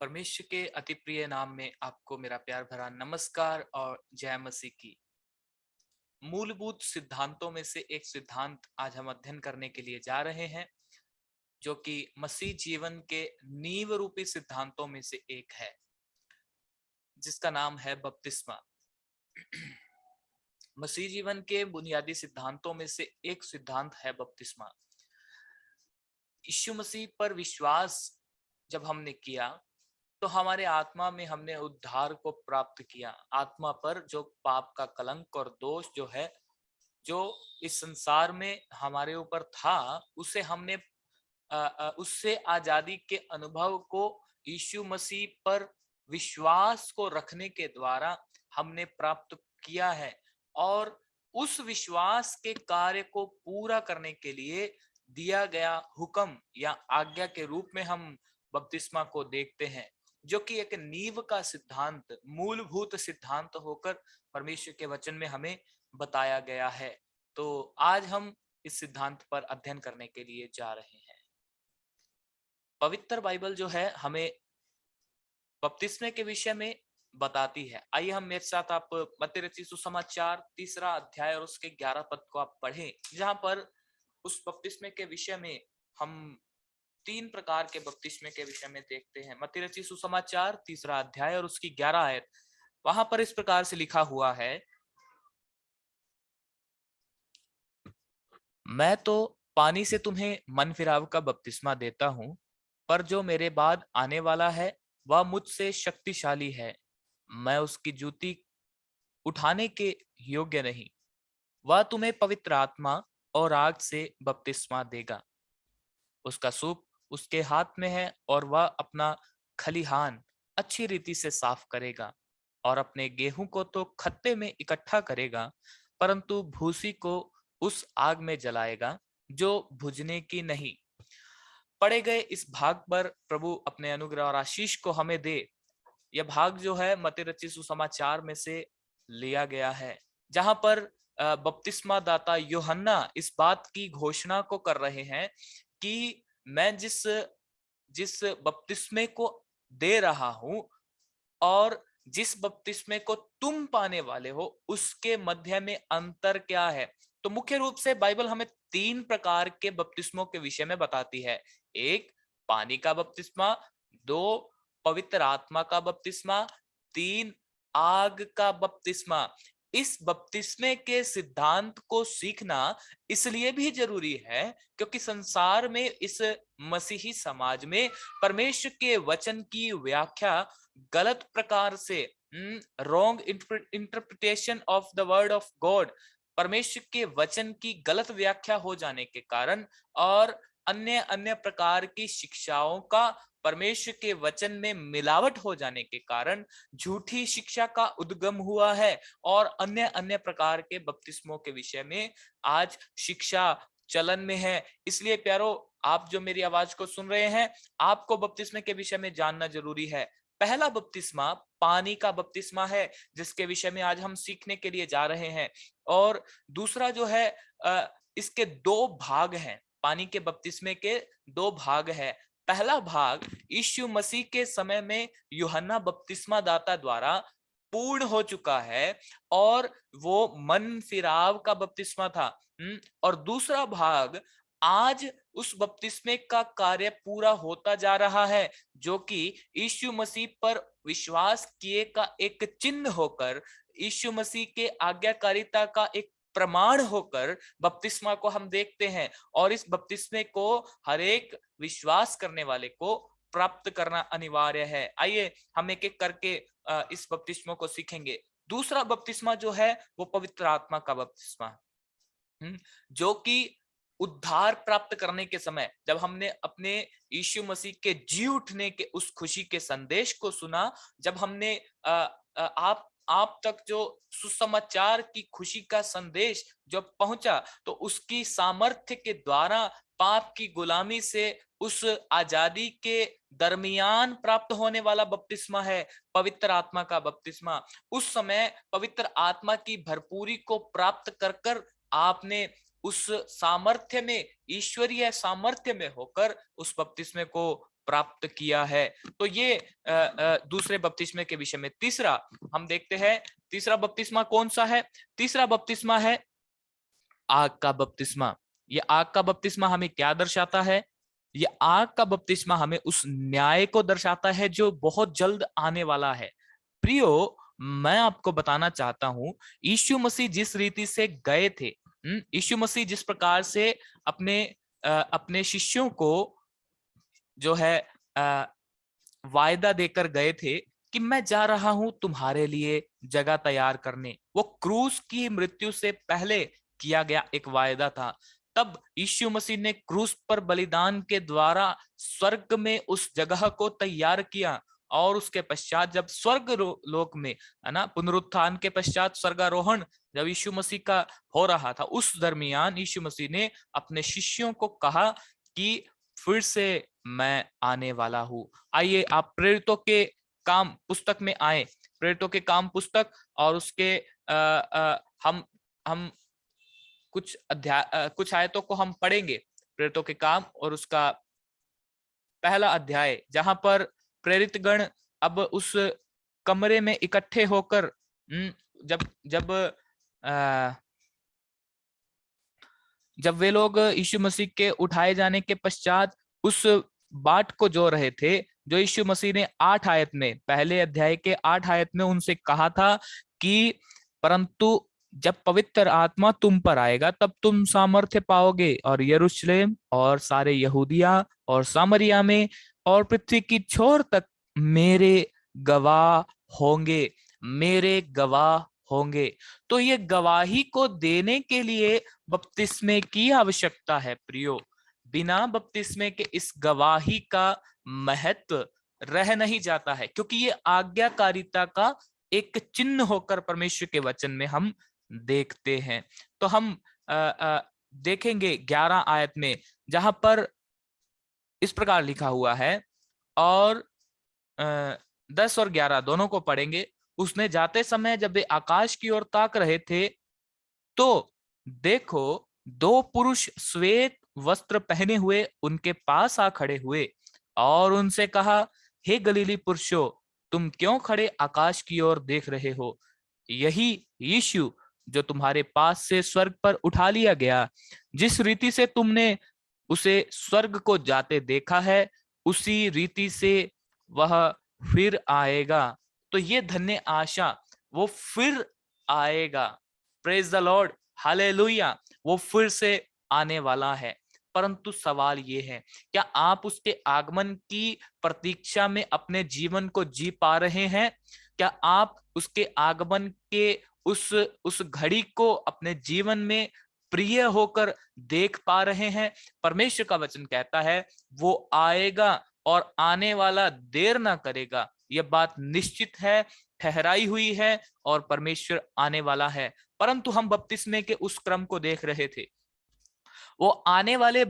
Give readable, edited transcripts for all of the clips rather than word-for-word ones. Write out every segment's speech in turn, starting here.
परमेश्वर के अति प्रिय नाम में आपको मेरा प्यार भरा नमस्कार और जय मसीह की। मूलभूत सिद्धांतों में से एक सिद्धांत आज हम अध्ययन करने के लिए जा रहे हैं, जो कि मसीह जीवन के नींव रूपी सिद्धांतों में से एक है, जिसका नाम है बपतिस्मा। मसीह जीवन के बुनियादी सिद्धांतों में से एक सिद्धांत है बपतिस्मा। यीशु मसीह पर विश्वास जब हमने किया तो हमारे आत्मा में हमने उद्धार को प्राप्त किया। आत्मा पर जो पाप का कलंक और दोष जो है, जो इस संसार में हमारे ऊपर था, उसे हमने उससे आजादी के अनुभव को यीशु मसीह पर विश्वास को रखने के द्वारा हमने प्राप्त किया है। और उस विश्वास के कार्य को पूरा करने के लिए दिया गया हुक्म या आज्ञा के रूप में हम बपतिस्मा को देखते हैं, जो कि एक नींव का सिद्धांत, मूलभूत सिद्धांत होकर परमेश्वर के वचन में हमें बताया गया है। तो आज हम इस सिद्धांत पर अध्ययन करने के लिए जा रहे हैं। पवित्र बाइबल जो है हमें बपतिस्मे के विषय में बताती है। आइए हम मेरे साथ आप मत्ती रचित सुसमाचार 3 अध्याय और उसके 11 पद को आप पढ़ें, जहां पर उस बपतिस्मे के विषय में हम 3 प्रकार के बपतिस्मे के विषय में देखते हैं। मत्ती रचित सुसमाचार 3 अध्याय और उसकी 11 आयत, वहां पर इस प्रकार से लिखा हुआ है, मैं तो पानी से तुम्हें मन फिराव का बपतिस्मा देता हूं, पर जो मेरे बाद आने वाला है वह मुझसे शक्तिशाली है। मैं उसकी जूती उठाने के योग्य नहीं। वह तुम्हें पवित्र आत्मा और आग से बपतिस्मा देगा। उसका सूप उसके हाथ में है और वह अपना खलिहान अच्छी रीति से साफ करेगा और अपने गेहूं को तो खत्ते में इकट्ठा करेगा, परंतु भूसी को उस आग में जलाएगा जो बुझने की नहीं। पढ़े गए इस भाग पर प्रभु अपने अनुग्रह और आशीष को हमें दे। यह भाग जो है मत्ती रचित सुसमाचार में से लिया गया है, जहां पर बपतिस्मा दाता यूहन्ना इस बात की घोषणा को कर रहे हैं कि मैं जिस जिस बपतिस्मे को दे रहा हूं और जिस बपतिस्मे को तुम पाने वाले हो, उसके मध्य में अंतर क्या है। तो मुख्य रूप से बाइबल हमें 3 प्रकार के बपतिस्मों के विषय में बताती है। एक, पानी का बपतिस्मा। दो, पवित्र आत्मा का बपतिस्मा। तीन, आग का बपतिस्मा। इस बपतिस्मे के सिद्धांत को सीखना इसलिए भी जरूरी है क्योंकि संसार में, इस मसीही समाज में परमेश्वर के वचन की व्याख्या गलत प्रकार से, wrong interpretation of the word of God, परमेश्वर के वचन की गलत व्याख्या हो जाने के कारण और अन्य अन्य प्रकार की शिक्षाओं का परमेश्वर के वचन में मिलावट हो जाने के कारण झूठी शिक्षा का उद्गम हुआ है। और अन्य अन्य प्रकार के बपतिस्मों के विषय में आज शिक्षा चलन में है। इसलिए प्यारो, आप जो मेरी आवाज को सुन रहे हैं, आपको बपतिस्मे के विषय में जानना जरूरी है। पहला बपतिस्मा पानी का बपतिस्मा है, जिसके विषय में आज हम सीखने के लिए जा रहे हैं। और दूसरा जो है, इसके 2 भाग हैं। पानी के बपतिस्मे के 2 भाग है। पहला भाग यीशु मसीह के समय में यूहन्ना बपतिस्मा दाता द्वारा पूर्ण हो चुका है और वो मन फिराव का बपतिस्मा था। और दूसरा भाग आज उस बपतिस्मे का कार्य पूरा होता जा रहा है, जो कि यीशु मसीह पर विश्वास किए का एक चिन्ह होकर, यीशु मसीह के आज्ञाकारिता का एक प्रमाण होकर बपतिस्मा को हम देखते हैं। और इस बपतिस्मे को हर एक विश्वास करने वाले को प्राप्त करना अनिवार्य है। आइए हम एक एक करके इस बपतिस्मा को सीखेंगे। दूसरा बपतिस्मा जो है वो पवित्र आत्मा का बपतिस्मा, जो कि उद्धार प्राप्त करने के समय, जब हमने अपने यीशु मसीह के जी उठने के उस खुशी के संदेश को सुना, जब हमने आप तक जो सुसमाचार की खुशी का संदेश जब पहुंचा, तो उसकी सामर्थ्य के द्वारा पाप की गुलामी से उस आजादी के दरमियान प्राप्त होने वाला बपतिस्मा है पवित्र आत्मा का बपतिस्मा। उस समय पवित्र आत्मा की भरपूरी को प्राप्त कर कर आपने उस सामर्थ्य में, ईश्वरीय सामर्थ्य में होकर उस बपतिस्मे को प्राप्त किया है। तो ये दूसरे बपतिस्मे के विषय में। तीसरा हम देखते हैं, तीसरा बपतिस्मा कौन सा है? तीसरा बपतिस्मा है आग का बपतिस्मा। ये आग का बपतिस्मा हमें क्या दर्शाता है? ये आग का बपतिस्मा हमें उस न्याय को दर्शाता है जो बहुत जल्द आने वाला है। प्रियो, मैं आपको बताना चाहता हूं, यीशु मसीह जिस रीति से गए थे, यीशु मसीह जिस प्रकार से अपने अपने शिष्यों को जो है वायदा देकर गए थे कि मैं जा रहा हूं तुम्हारे लिए जगह तैयार करने, वो क्रूस की मृत्यु से पहले किया गया एक वायदा था। तब यीशु मसीह ने क्रूस पर बलिदान के द्वारा स्वर्ग में उस जगह को तैयार किया, और उसके पश्चात जब स्वर्ग लोक में, है ना, पुनरुत्थान के पश्चात स्वर्गारोहण जब यीशु मसीह का हो रहा था, उस दरमियान यीशु मसीह ने अपने शिष्यों को कहा कि फिर से मैं आने वाला हूं। आइए आप प्रेरितों के काम पुस्तक में आए, प्रेरितों के काम पुस्तक, और उसके हम कुछ अध्याय कुछ आयतों को हम पढ़ेंगे, प्रेरितों के काम और उसका पहला अध्याय, जहां पर प्रेरित गण अब उस कमरे में इकट्ठे होकर जब जब जब वे लोग यीशु मसीह के उठाए जाने के पश्चात उस बाट को जो रहे थे, जो यीशु मसीह ने 8 आयत में, पहले अध्याय के 8 आयत में उनसे कहा था कि परंतु जब पवित्र आत्मा तुम पर आएगा तब तुम सामर्थ्य पाओगे, और यरूशलेम और सारे यहूदिया और सामरिया में और पृथ्वी की छोर तक मेरे गवाह होंगे, मेरे गवाह होंगे। तो ये गवाही को देने के लिए बपतिस्मे की आवश्यकता है प्रियो। बिना बपतिस्मे के इस गवाही का महत्व रह नहीं जाता है, क्योंकि ये आज्ञाकारिता का एक चिन्ह होकर परमेश्वर के वचन में हम देखते हैं। तो हम देखेंगे 11 आयत में, जहां पर इस प्रकार लिखा हुआ है, और 10 और 11 दोनों को पढ़ेंगे। उसने जाते समय जब वे आकाश की ओर ताक रहे थे, तो देखो 2 पुरुष श्वेत वस्त्र पहने हुए उनके पास आ खड़े हुए, और उनसे कहा, हे गलीली पुरुषों, तुम क्यों खड़े आकाश की ओर देख रहे हो? यही यीशु जो तुम्हारे पास से स्वर्ग पर उठा लिया गया, जिस रीति से तुमने उसे स्वर्ग को जाते देखा है, उसी रीति से वह फिर आएगा। तो ये धन्य आशा, वो फिर आएगा। Praise the Lord, hallelujah. वो फिर से आने वाला है। परंतु सवाल ये है, क्या आप उसके आगमन की प्रतीक्षा में अपने जीवन को जी पा रहे हैं? क्या आप उसके आगमन के उस घड़ी को अपने जीवन में प्रिय होकर देख पा रहे हैं? परमेश्वर का वचन कहता है वो आएगा और आने वाला देर ना करेगा। यह बात निश्चित है, ठहराई हुई है, और परमेश्वर आने वाला है। परंतु हम बपतिस्मे के उस क्रम को देख रहे थे। वो आने वाले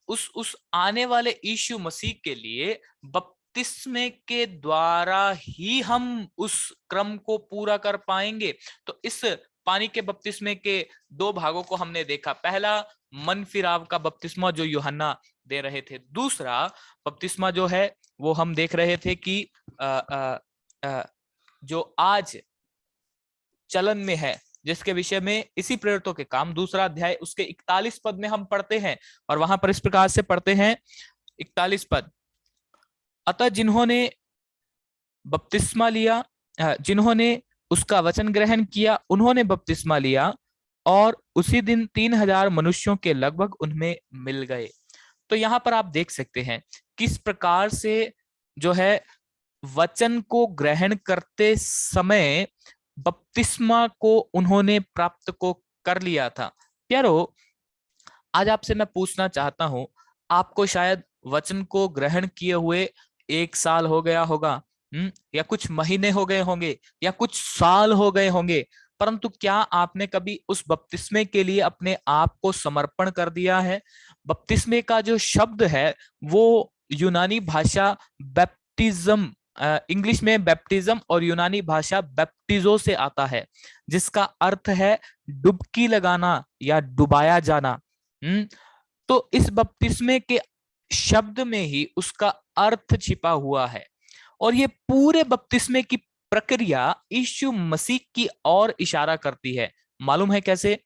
उस आने वाले यीशु मसीह के लिए बपतिस्मे के द्वारा ही हम उस क्रम को पूरा कर पाएंगे। तो इस पानी के बपतिस्मे के 2 भागों को हमने देखा। पहला मन फिराव का बपतिस्मा जो यूहन्ना दे रहे थे। दूसरा बपतिस्मा जो है वो हम देख रहे थे कि जो आज चलन में है, जिसके विषय में इसी प्रेरितों के काम 2 अध्याय उसके 41 पद में हम पढ़ते हैं, और वहां पर इस प्रकार से पढ़ते हैं 41 पद, अतः जिन्होंने बपतिस्मा लिया, जिन्होंने उसका वचन ग्रहण किया, उन्होंने बपतिस्मा लिया, और उसी दिन 3000 मनुष्यों के लगभग उनमें मिल गए। तो यहाँ पर आप देख सकते हैं किस प्रकार से जो है वचन को ग्रहण करते समय बपतिस्मा को उन्होंने प्राप्त को कर लिया था। प्यारो, आज आपसे मैं पूछना चाहता हूं, आपको शायद वचन को ग्रहण किए हुए 1 साल हो गया होगा, या कुछ महीने हो गए होंगे, या कुछ साल हो गए होंगे, परंतु क्या आपने कभी उस बपतिस्मे के लिए अपने आप को समर्पण कर दिया है? बपतिस्मे का जो शब्द है वो यूनानी भाषा बैप्टिज्म, इंग्लिश में बैप्टिज्म और यूनानी भाषा बैप्टिजो से आता है, जिसका अर्थ है डुबकी लगाना या डुबाया जाना। तो इस बपतिस्मे के शब्द में ही उसका अर्थ छिपा हुआ है। और ये पूरे बपतिस्मे की प्रक्रिया यीशु मसीह की ओर इशारा करती है। मालूम है कैसे?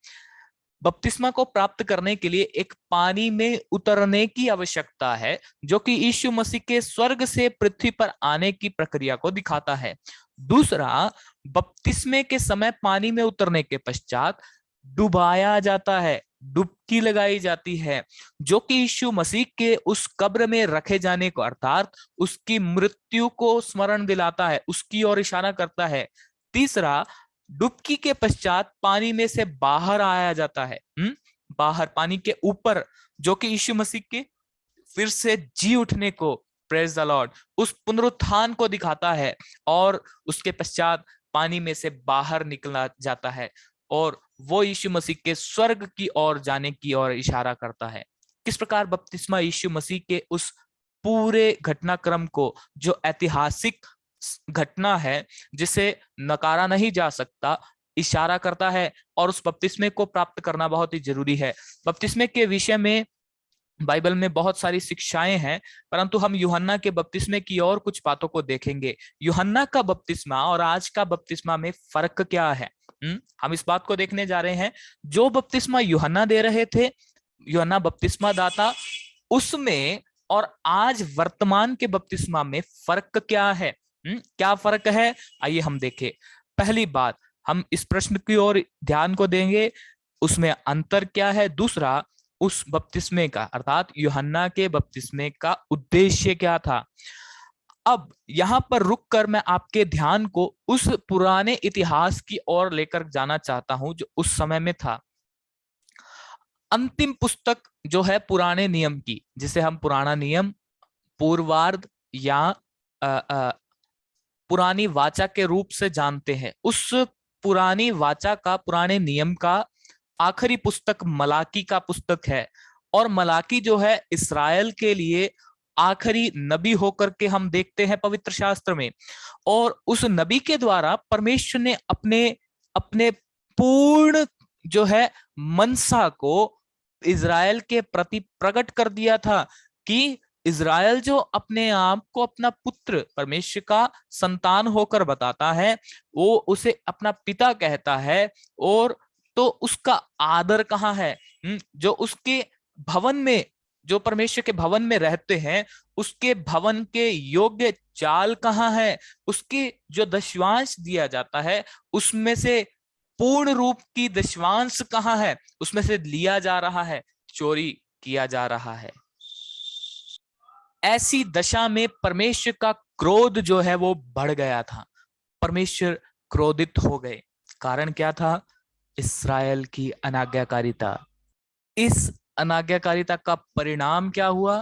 बपतिस्मा को प्राप्त करने के लिए एक पानी में उतरने की आवश्यकता है, जो कि यीशु मसीह के स्वर्ग से पृथ्वी पर आने की प्रक्रिया को दिखाता है। दूसरा, बपतिस्मे के समय पानी में उतरने के पश्चात डुबाया जाता है, डुबकी लगाई जाती है, जो कि यीशु मसीह के उस कब्र में रखे जाने को, अर्थात उसकी मृत्यु को स्मरण दिलाता है, उसकी ओर इशारा करता है। तीसरा, डुबकी के पश्चात पानी में से बाहर आया जाता है, बाहर पानी के ऊपर, जो कि यीशु मसीह के फिर से जी उठने को, प्रेज द लॉर्ड, उस पुनरुत्थान को दिखाता है। और उसके पश्चात पानी में से बाहर निकला जाता है और वो यीशु मसीह के स्वर्ग की ओर जाने की ओर इशारा करता है। किस प्रकार बपतिस्मा यीशु मसीह के उस पूरे घटनाक्रम को, जो ऐतिहासिक घटना है जिसे नकारा नहीं जा सकता, इशारा करता है। और उस बपतिस्मे को प्राप्त करना बहुत ही जरूरी है। बपतिस्मे के विषय में बाइबल में बहुत सारी शिक्षाएं हैं, परंतु हम यूहन्ना के बपतिस्मे की और कुछ बातों को देखेंगे। यूहन्ना का बपतिस्मा और आज का बपतिस्मा में फर्क क्या है, हम इस बात को देखने जा रहे हैं। जो बपतिस्मा यूहन्ना दे रहे थे, यूहन्ना बपतिस्मा दाता, उसमें और आज वर्तमान के बपतिस्मा में फर्क क्या है? क्या फर्क है? आइए हम देखें। पहली बात, हम इस प्रश्न की ओर ध्यान को देंगे, उसमें अंतर क्या है। दूसरा, उस बपतिस्मे का, अर्थात यूहन्ना के बपतिस्मे का उद्देश्य क्या था। अब यहां पर रुककर मैं आपके ध्यान को उस पुराने इतिहास की ओर लेकर जाना चाहता हूं जो उस समय में था। अंतिम पुस्तक जो है पुराने नियम की, जिसे हम पुराना नियम, पूर्वार्ध या पुरानी वाचा के रूप से जानते हैं, उस पुरानी वाचा का, पुराने नियम का आखिरी पुस्तक मलाकी का पुस्तक है। और मलाकी जो है इस्राएल के लिए आखिरी नबी होकर के हम देखते हैं पवित्र शास्त्र में। और उस नबी के द्वारा परमेश्वर ने अपने अपने पूर्ण जो है मनसा को इजराइल के प्रति प्रकट कर दिया था कि इजराइल जो अपने आप को अपना पुत्र, परमेश्वर का संतान होकर बताता है, वो उसे अपना पिता कहता है। और तो उसका आदर कहाँ है? जो उसके भवन में, जो परमेश्वर के भवन में रहते हैं, उसके भवन के योग्य चाल कहाँ है? उसके जो दशवांश दिया जाता है, उसमें से पूर्ण रूप की दशवांश कहाँ है? उसमें से लिया जा रहा है, चोरी किया जा रहा है। ऐसी दशा में परमेश्वर का क्रोध जो है वो बढ़ गया था। परमेश्वर क्रोधित हो गए। कारण क्या था? इस्राएल की अनाज्ञाकारिता। इस अनाज्ञाकारिता का परिणाम क्या हुआ?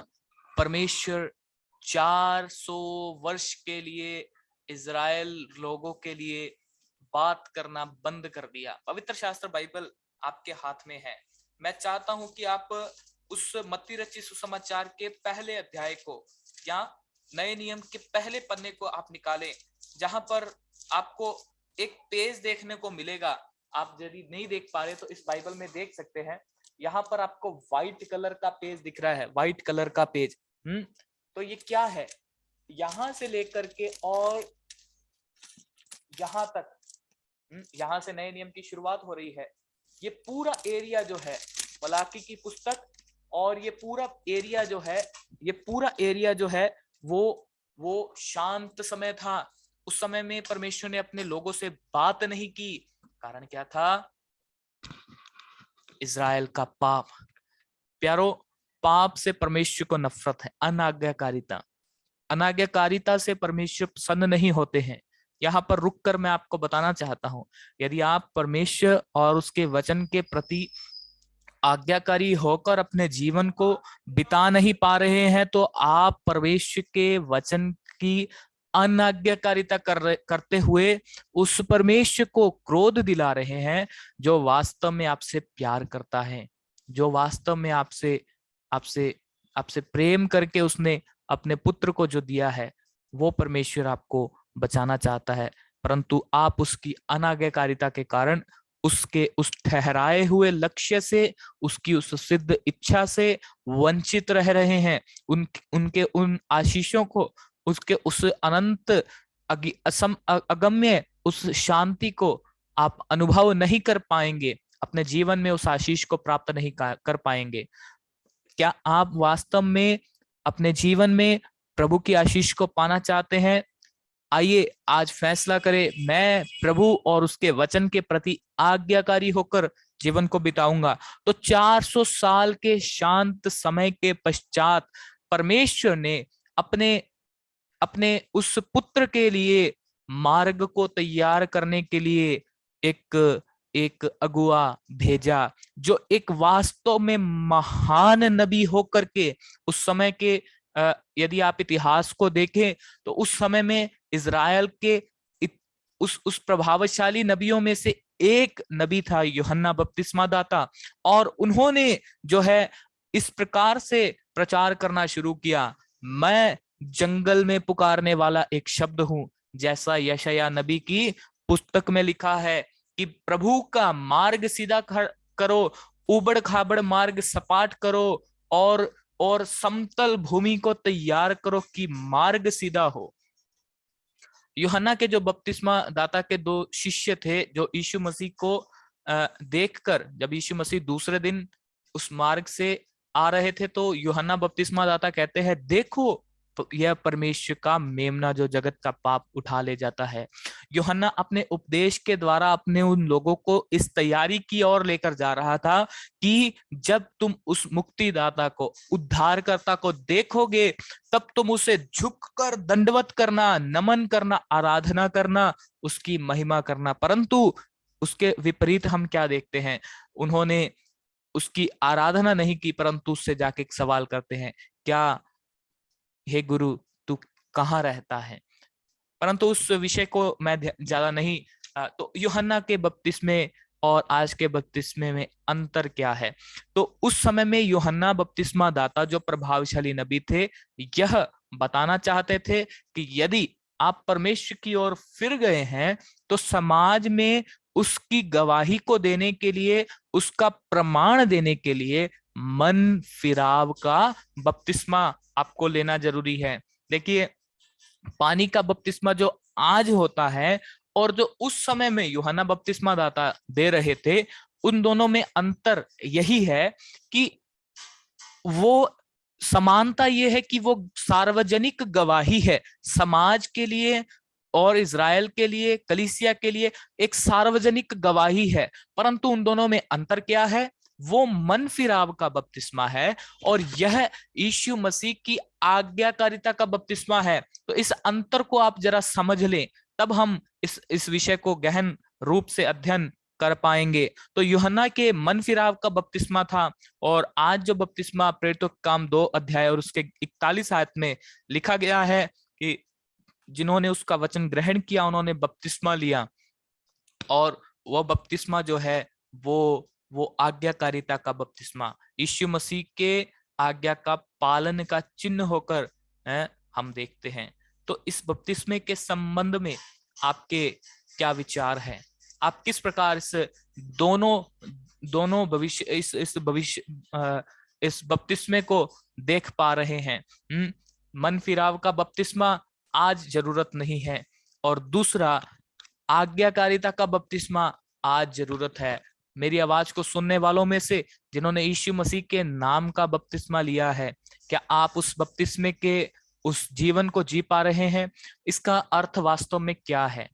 परमेश्वर 400 वर्ष के लिए इजराइल लोगों के लिए बात करना बंद कर दिया। पवित्र शास्त्र बाइबल आपके हाथ में है। मैं चाहता हूं कि आप उस मत्ती रचित सुसमाचार के पहले अध्याय को या नए नियम के पहले पन्ने को आप निकालें, जहां पर आपको एक पेज देखने को मिलेगा। आप यदि नहीं देख पा रहे तो इस बाइबल में देख सकते हैं। यहाँ पर आपको व्हाइट कलर का पेज दिख रहा है, व्हाइट कलर का पेज। तो ये क्या है? यहां से लेकर के और यहां तक, यहां से नए नियम की शुरुआत हो रही है। ये पूरा एरिया जो है मलाकी की पुस्तक, और ये पूरा एरिया जो है, ये पूरा एरिया जो है वो शांत समय था। उस समय में परमेश्वर ने अपने लोगों से बात नहीं की। कारण क्या था? इजराइल का पाप। प्यारो, पाप से परमेश्वर को नफरत है। अनाज्ञाकारिता, अनाज्ञाकारिता से परमेश्वर प्रसन्न नहीं होते हैं। यहाँ पर रुककर मैं आपको बताना चाहता हूं, यदि आप परमेश्वर और उसके वचन के प्रति आज्ञाकारी होकर अपने जीवन को बिता नहीं पा रहे हैं, तो आप परमेश्वर के वचन की अनाज्ञाकारिता करते हुए उस परमेश्वर को क्रोध दिला रहे हैं, जो वास्तव में आपसे प्यार करता है, जो वास्तव में आपसे आपसे आपसे प्रेम करके उसने अपने पुत्र को जो दिया है, वो परमेश्वर आपको बचाना चाहता है। परंतु आप उसकी अनाज्ञाकारिता के कारण उसके उस ठहराए हुए लक्ष्य से, उसकी उस सिद्ध इच्छा से वंचित रह रहे हैं। उनके उन आशीषों को, उसके उस अनंत अगम्य उस शांति को आप अनुभव नहीं कर पाएंगे, अपने जीवन में उस आशीष को प्राप्त नहीं कर पाएंगे। क्या आप वास्तव में अपने जीवन में प्रभु की आशीष को पाना चाहते हैं? आइए आज फैसला करें, मैं प्रभु और उसके वचन के प्रति आज्ञाकारी होकर जीवन को बिताऊंगा। तो 400 साल के शांत समय के पश्चात परमेश्वर ने अपने अपने उस पुत्र के लिए मार्ग को तैयार करने के लिए एक एक अगुआ भेजा, जो एक वास्तव में महान नबी होकर के उस समय के यदि आप इतिहास को देखें तो उस समय में इज़राइल के उस प्रभावशाली नबियों में से एक नबी था, यूहन्ना बपतिस्मा दाता। और उन्होंने जो है इस प्रकार से प्रचार करना शुरू किया, मैं जंगल में पुकारने वाला एक शब्द हूं, जैसा यशायाह नबी की पुस्तक में लिखा है कि प्रभु का मार्ग सीधा करो, उबड़ खाबड़ मार्ग सपाट करो, और समतल भूमि को तैयार करो कि मार्ग सीधा हो। यूहन्ना के जो बपतिस्मा दाता के दो शिष्य थे, जो यीशु मसीह को देखकर जब यीशु मसीह दूसरे दिन उस मार्ग से आ रहे थे, तो यूहन्ना बपतिस्मा दाता कहते हैं, देखो यह परमेश्वर का मेमना जो जगत का पाप उठा ले जाता है। यूहन्ना अपने उपदेश के द्वारा अपने उन लोगों को इस तैयारी की ओर लेकर जा रहा था कि जब तुम उस मुक्तिदाता को, उद्धारकर्ता को देखोगे, तब तुम उसे झुककर दंडवत करना, नमन करना, आराधना करना, उसकी महिमा करना। परंतु उसके विपरीत हम क्या देखते हैं? उन्होंने उसकी आराधना नहीं की, परंतु उससे जाके एक सवाल करते हैं, क्या हे गुरु तू कहाँ रहता है? परंतु उस विषय को मैं ज्यादा नहीं, तो यूहन्ना के बपतिस्मे और आज के बपतिस्मे में अंतर क्या है? तो उस समय में यूहन्ना बपतिस्मा दाता जो प्रभावशाली नबी थे, यह बताना चाहते थे कि यदि आप परमेश्वर की ओर फिर गए हैं तो समाज में उसकी गवाही को देने के लिए, उसका प्रमाण देने के लिए मन फिराव का बपतिस्मा आपको लेना जरूरी है। देखिए, पानी का बपतिस्मा जो आज होता है और जो उस समय में यूहन्ना बपतिस्मा दाता दे रहे थे, उन दोनों में अंतर यही है कि वो समानता ये है कि वो सार्वजनिक गवाही है, समाज के लिए और इज़राइल के लिए, कलीसिया के लिए एक सार्वजनिक गवाही है। परंतु उन दोनों में अंतर क्या है? वो मन फिराव का बपतिस्मा है और यह यीशु मसीह की आज्ञाकारिता का बपतिस्मा है। तो इस अंतर को आप जरा समझ लें, तब हम इस विषय को गहन रूप से अध्ययन कर पाएंगे। तो यूहन्ना के मन फिराव का बपतिस्मा था, और आज जो बपतिस्मा प्रेरितों का काम 2 अध्याय और उसके 41 आयत में लिखा गया है कि जिन्होंने उसका वचन ग्रहण किया उन्होंने बपतिस्मा लिया, और वह बपतिस्मा जो है वो आज्ञाकारिता का बपतिस्मा, यीशु मसीह के आज्ञा का पालन का चिन्ह होकर हम देखते हैं। तो इस बपतिस्मे के संबंध में आपके क्या विचार हैं? आप किस प्रकार इस दोनों दोनों भविष्य इस भविष्य इस बपतिस्मे को देख पा रहे हैं? मन फिराव का बपतिस्मा आज जरूरत नहीं है, और दूसरा आज्ञाकारिता का बपतिस्मा आज जरूरत है। मेरी आवाज को सुनने वालों में से जिन्होंने यीशु मसीह के नाम का बपतिस्मा लिया है, क्या आप उस बपतिस्मे के उस जीवन को जी पा रहे हैं? इसका अर्थ वास्तव में क्या है?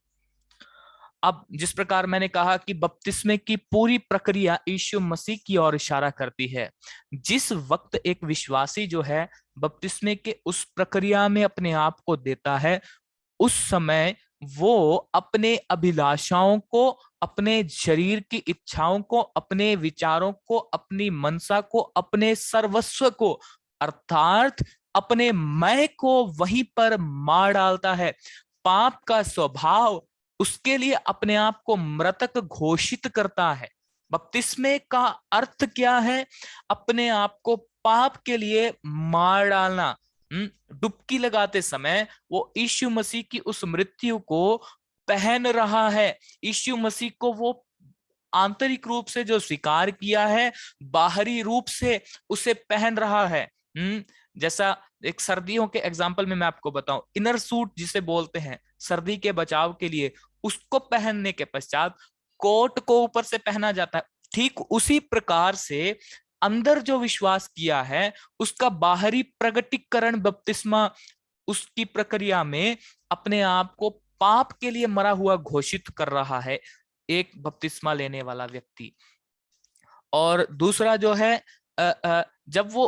अब जिस प्रकार मैंने कहा कि बपतिस्मे की पूरी प्रक्रिया यीशु मसीह की ओर इशारा करती है। जिस वक्त एक विश्वासी जो है बपतिस्मे के उस प्रक्रिया में अपने आप को देता है, उस समय वो अपने अभिलाषाओं को, अपने शरीर की इच्छाओं को, अपने विचारों को, अपनी मनसा को, अपने सर्वस्व को, अर्थात अपने मैं को वहीं पर मार डालता है। पाप का स्वभाव उसके लिए अपने आप को मृतक घोषित करता है। बपतिस्मे का अर्थ क्या है? अपने आप को पाप के लिए मार डालना। डुबकी लगाते समय वो यीशु मसीह की उस मृत्यु को पहन रहा है, यीशु मसीह को वो आंतरिक रूप से जो स्वीकार किया है, बाहरी रूप से उसे पहन रहा है। जैसा एक सर्दियों के एग्जाम्पल में मैं आपको बताऊं, इनर सूट जिसे बोलते हैं सर्दी के बचाव के लिए, उसको पहनने के पश्चात कोट को ऊपर से पहना जाता है। ठीक उसी प्रकार से अंदर जो विश्वास किया है उसका बाहरी प्रगटीकरण बपतिस्मा उसकी प्रक्रिया में अपने आप को पाप के लिए मरा हुआ घोषित कर रहा है एक बपतिस्मा लेने वाला व्यक्ति। और दूसरा जो है जब वो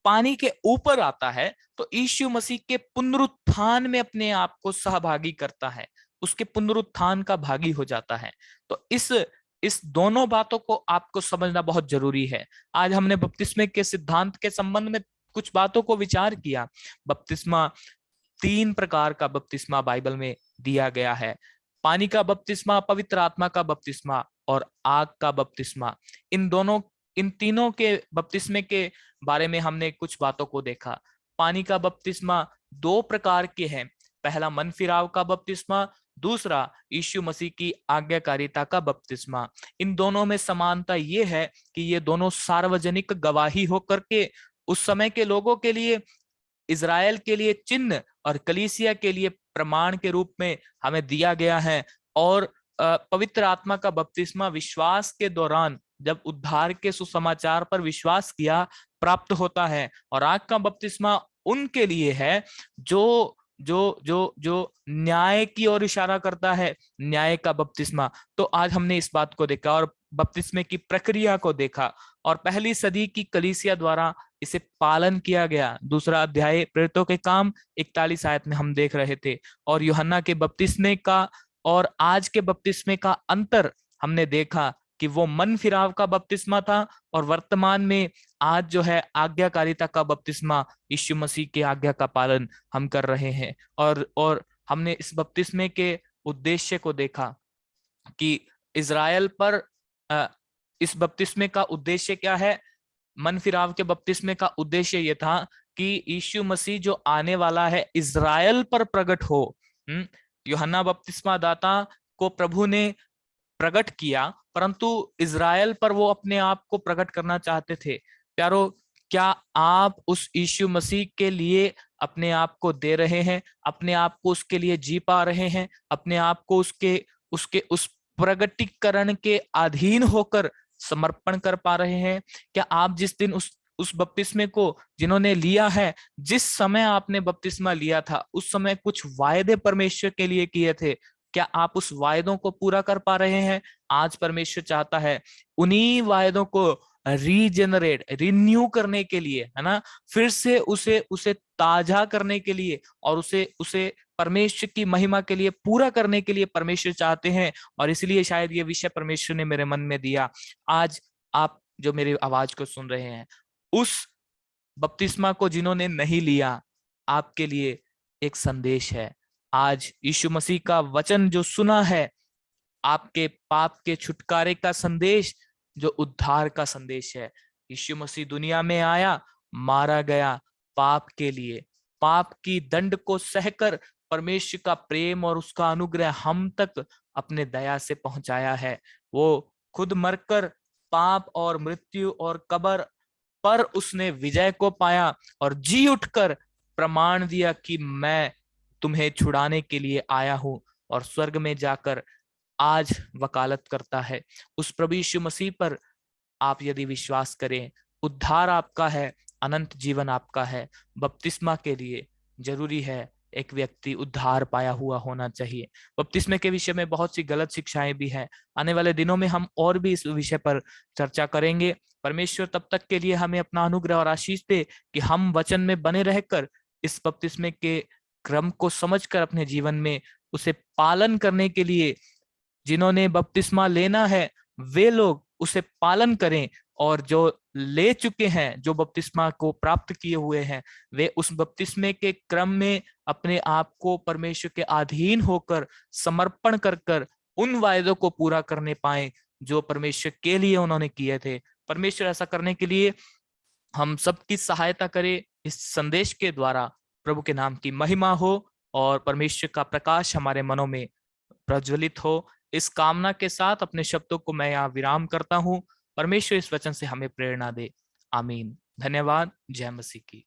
पानी के ऊपर आता है तो यीशु मसीह के पुनरुत्थान में अपने आप को सहभागी करता है, उसके पुनरुत्थान का भागी हो जाता है। तो इस दोनों बातों को आपको समझना बहुत जरूरी है। आज हमने बपतिस्मे के सिद्धांत के संबंध में कुछ बातों को विचार किया। बपतिस्मा 3 प्रकार का बपतिस्मा बाइबल में दिया गया है। पानी का बपतिस्मा, पवित्र आत्मा का बपतिस्मा और आग का बपतिस्मा। इन तीनों के बपतिस्मे के बारे में हमने कुछ बातों को देखा। पानी का बपतिस्मा 2 प्रकार के हैं। पहला मन फिराव का बपतिस्मा, दूसरा यीशु मसीह की आज्ञाकारिता का बपतिस्मा। इन दोनों में समानता ये है कि ये दोनों सार्वजनिक गवाही होकर के उस समय के लोगों के लिए, इज़राइल के लिए चिन्ह और कलीसिया के लिए प्रमाण के रूप में हमें दिया गया है। और पवित्र आत्मा का बपतिस्मा विश्वास के दौरान जब उद्धार के सुसमाचार पर विश्वास किया प्राप्त होता है। और आग का बपतिस्मा उनके लिए है जो जो जो जो न्याय की ओर इशारा करता है, न्याय का बपतिस्मा। तो आज हमने इस बात को देखा और बपतिस्मे की प्रक्रिया को देखा और पहली सदी की कलीसिया द्वारा इसे पालन किया गया। दूसरा अध्याय प्रेरितों के काम 41 आयत में हम देख रहे थे। और यूहन्ना के बपतिस्मे का और आज के बपतिस्मे का अंतर हमने देखा कि वो मन फिराव का बपतिस्मा था और वर्तमान में आज जो है आज्ञाकारिता का बपतिस्मा, यीशु मसीह के आज्ञा का पालन हम कर रहे हैं। और हमने इस बपतिस्मे के उद्देश्य को देखा कि इज़राइल पर इस बपतिस्मे का उद्देश्य क्या है। मन फिराव के बपतिस्मे का उद्देश्य यह था कि यीशु मसीह जो आने वाला है इज़राइल पर प्रकट हो। यूहन्ना बपतिस्मा दाता को प्रभु ने प्रकट किया, परंतु इज़राइल पर वो अपने आप को प्रकट करना चाहते थे। प्यारो, क्या आप उस यीशु मसीह के लिए अपने आप को दे रहे हैं, अपने आप को उसके लिए जी पा रहे हैं, अपने आप को उसके उसके उस प्रगटीकरण के अधीन होकर समर्पण कर पा रहे हैं? क्या आप जिस दिन उस बपतिस्मे को जिन्होंने लिया है, जिस समय आपने बपतिस्मा लिया था उस समय कुछ वायदे परमेश्वर के लिए किए थे, क्या आप उस वायदों को पूरा कर पा रहे हैं? आज परमेश्वर चाहता है उन्हीं वायदों को रीजेनरेट, रिन्यू करने के लिए, है ना, फिर से उसे उसे ताजा करने के लिए और उसे उसे परमेश्वर की महिमा के लिए पूरा करने के लिए परमेश्वर चाहते हैं। और इसलिए शायद ये विषय परमेश्वर ने मेरे मन में दिया। आज आप जो मेरी आवाज को सुन रहे हैं, उस बपतिस्मा को जिन्होंने नहीं लिया, आपके लिए एक संदेश है। आज यीशु मसीह का वचन जो सुना है, आपके पाप के छुटकारे का संदेश, जो उद्धार का संदेश है। यीशु मसीह दुनिया में आया, मारा गया पाप के लिए, पाप की दंड को सहकर परमेश्वर का प्रेम और उसका अनुग्रह हम तक अपने दया से पहुंचाया है। वो खुद मरकर पाप और मृत्यु और कब्र पर उसने विजय को पाया और जी उठकर प्रमाण दिया कि मैं तुम्हें छुड़ाने के लिए आया हूं। और स्वर्ग में जाकर आज वकालत करता है। उस प्रभु यीशु मसीह पर आप यदि विश्वास करें, उद्धार आपका है, अनंत जीवन आपका है। बपतिस्मा के लिए जरूरी है एक व्यक्ति उद्धार पाया हुआ होना चाहिए। बपतिस्मे के विषय में बहुत सी गलत शिक्षाएं भी हैं। आने वाले दिनों में हम और भी इस विषय पर चर्चा करेंगे। परमेश्वर तब तक के लिए हमें अपना अनुग्रह और आशीष दे कि हम वचन में बने रहकर इस बपतिस्मे के क्रम को समझकर अपने जीवन में उसे पालन करने के लिए, जिन्होंने बपतिस्मा लेना है वे लोग उसे पालन करें, और जो ले चुके हैं, जो बपतिस्मा को प्राप्त किए हुए हैं, वे उस बपतिस्मे के क्रम में अपने आप को परमेश्वर के अधीन होकर समर्पण कर कर उन वायदों को पूरा करने पाए जो परमेश्वर के लिए उन्होंने किए थे। परमेश्वर ऐसा करने के लिए हम सबकी सहायता करे। इस संदेश के द्वारा प्रभु के नाम की महिमा हो और परमेश्वर का प्रकाश हमारे मनों में प्रज्वलित हो। इस कामना के साथ अपने शब्दों को मैं यहाँ विराम करता हूँ। परमेश्वर इस वचन से हमें प्रेरणा दे। आमीन। धन्यवाद। जय मसीह की।